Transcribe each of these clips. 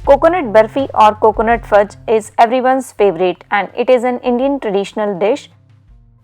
Coconut burfi or coconut fudge is everyone's favorite and it is an Indian traditional dish.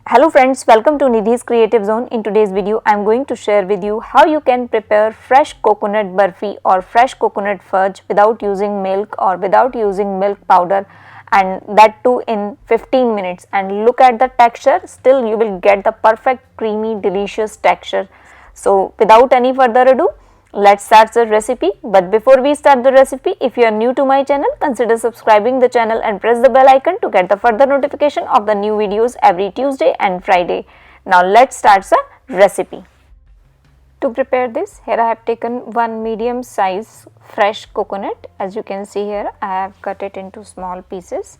Hello friends, welcome to Nidhi's Creative Zone. In today's video, I am going to share with you how you can prepare fresh coconut burfi or fresh coconut fudge without using milk or without using milk powder, and that too in 15 minutes. And look at the texture, still you will get the perfect creamy delicious texture. So without any further ado, let's start the recipe. But before we start the recipe, if you are new to my channel, consider subscribing the channel and press the bell icon to get the further notification of the new videos every Tuesday and Friday. Now let's start the recipe. To prepare this, here I have taken one medium size fresh coconut. As you can see here, I have cut it into small pieces.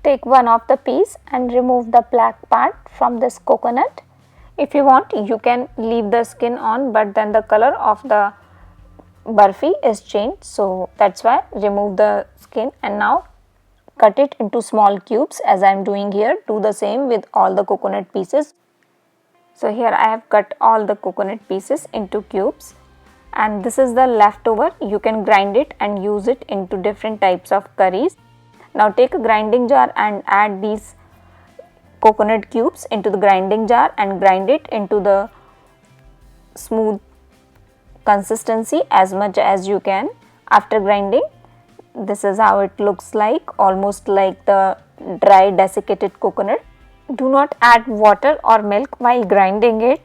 Take one of the piece and remove the black part from this coconut. If you want, you can leave the skin on, but then the color of the burfi is changed, so that's why remove the skin and now cut it into small cubes as I am doing here. Do the same with all the coconut pieces. So here I have cut all the coconut pieces into cubes, and this is the leftover. You can grind it and use it into different types of curries. Now take a grinding jar and add these coconut cubes into the grinding jar and grind it into the smooth consistency as much as you can. After grinding, this is how it looks like, almost like the dry desiccated coconut. Do not add water or milk while grinding it.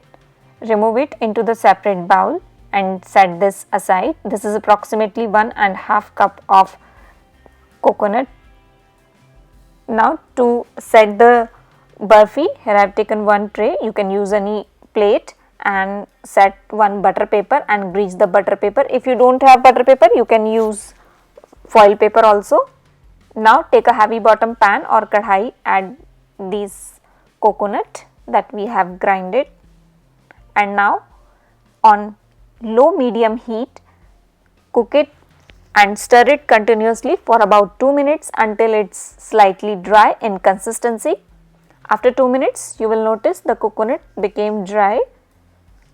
Remove it into the separate bowl and set this aside. This is approximately 1.5 cup of coconut. Now to set the burfi, here I have taken one tray. You can use any plate and set one butter paper and grease the butter paper. If you don't have butter paper, you can use foil paper also. Now take a heavy bottom pan or kadhai, add these coconut that we have grinded, and now on low medium heat cook it and stir it continuously for about 2 minutes until it's slightly dry in consistency. After 2 minutes, you will notice the coconut became dry.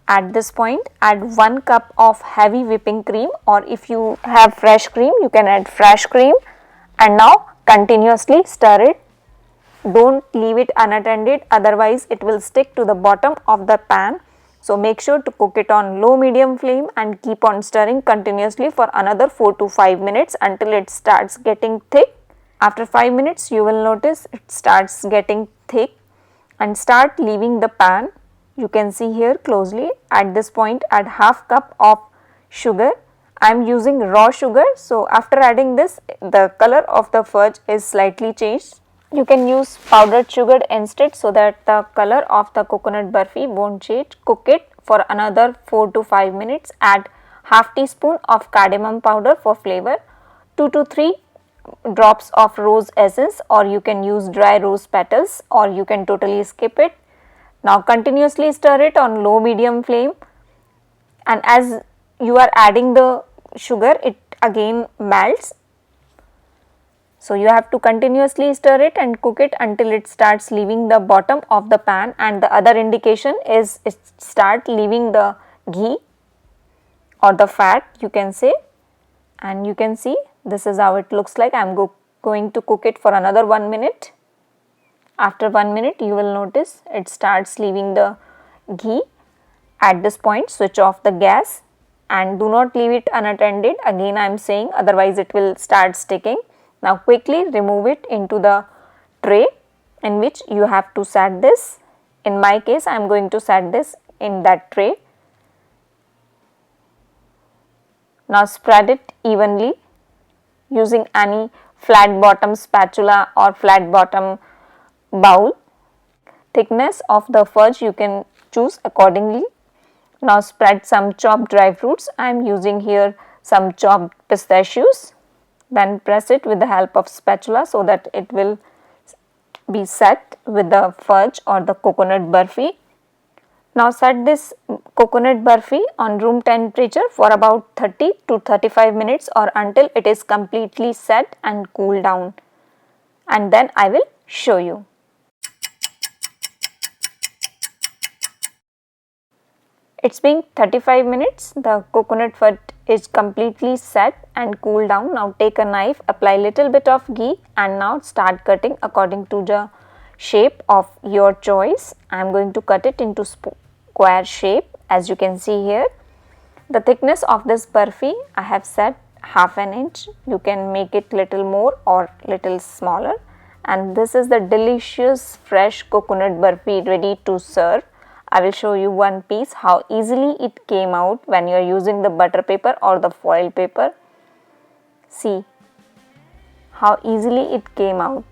At this point, add 1 cup of heavy whipping cream, or if you have fresh cream, you can add fresh cream, and now continuously stir it. Don't leave it unattended, otherwise it will stick to the bottom of the pan. So make sure to cook it on low medium flame and keep on stirring continuously for another 4 to 5 minutes until it starts getting thick. After 5 minutes, you will notice it starts getting thick and start leaving the pan. You can see here closely. At this point, add half cup of sugar. I am using raw sugar, so after adding this, the color of the fudge is slightly changed. You can use powdered sugar instead so that the color of the coconut burfi won't change. Cook it for another 4 to 5 minutes. Add half teaspoon of cardamom powder for flavor, 2 to 3 drops of rose essence, or you can use dry rose petals, or you can totally skip it. Now continuously stir it on low medium flame, and as you are adding the sugar, it again melts. So you have to continuously stir it and cook it until it starts leaving the bottom of the pan, and the other indication is it start leaving the ghee or the fat, you can say. And you can see this is how it looks like. I am going to cook it for another 1 minute. After 1 minute, you will notice it starts leaving the ghee. At this point, switch off the gas and do not leave it unattended. Again, I am saying, otherwise it will start sticking. Now quickly remove it into the tray in which you have to set this. In my case, I am going to set this in that tray. Now spread it evenly using any flat bottom spatula or flat bottom bowl. Thickness of the fudge you can choose accordingly. Now spread some chopped dry fruits. I am using here some chopped pistachios. Then press it with the help of spatula so that it will be set with the fudge or the coconut burfi. Now set this coconut burfi on room temperature for about 30 to 35 minutes or until it is completely set and cool down, and then I will show you. It's been 35 minutes. The coconut fudge is completely set and cooled down. Now take a knife, apply little bit of ghee and now start cutting according to the shape of your choice. I am going to cut it into square shape as you can see here. The thickness of this burfi I have set half an inch. You can make it little more or little smaller. And this is the delicious fresh coconut burfi ready to serve. I will show you one piece how easily it came out when you are using the butter paper or the foil paper. See how easily it came out.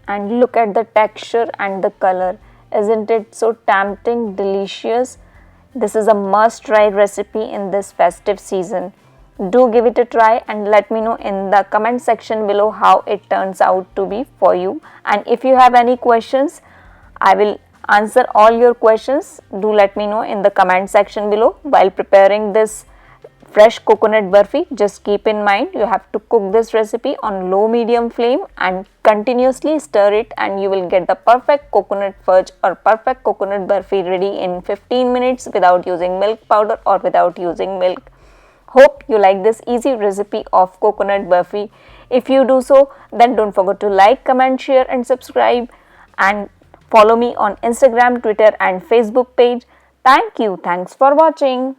And look at the texture and the color. Isn't it so tempting, delicious? This is a must try recipe in this festive season. Do give it a try and let me know in the comment section below how it turns out to be for you. And if you have any questions, I will answer all your questions. Do let me know in the comment section below. While preparing this fresh coconut burfi, just keep in mind you have to cook this recipe on low medium flame and continuously stir it, and you will get the perfect coconut fudge or perfect coconut burfi ready in 15 minutes without using milk powder or without using milk. Hope you like this easy recipe of coconut burfi. If you do so, then don't forget to like, comment, share and subscribe, and follow me on Instagram, Twitter and Facebook page. Thank you. Thanks for watching.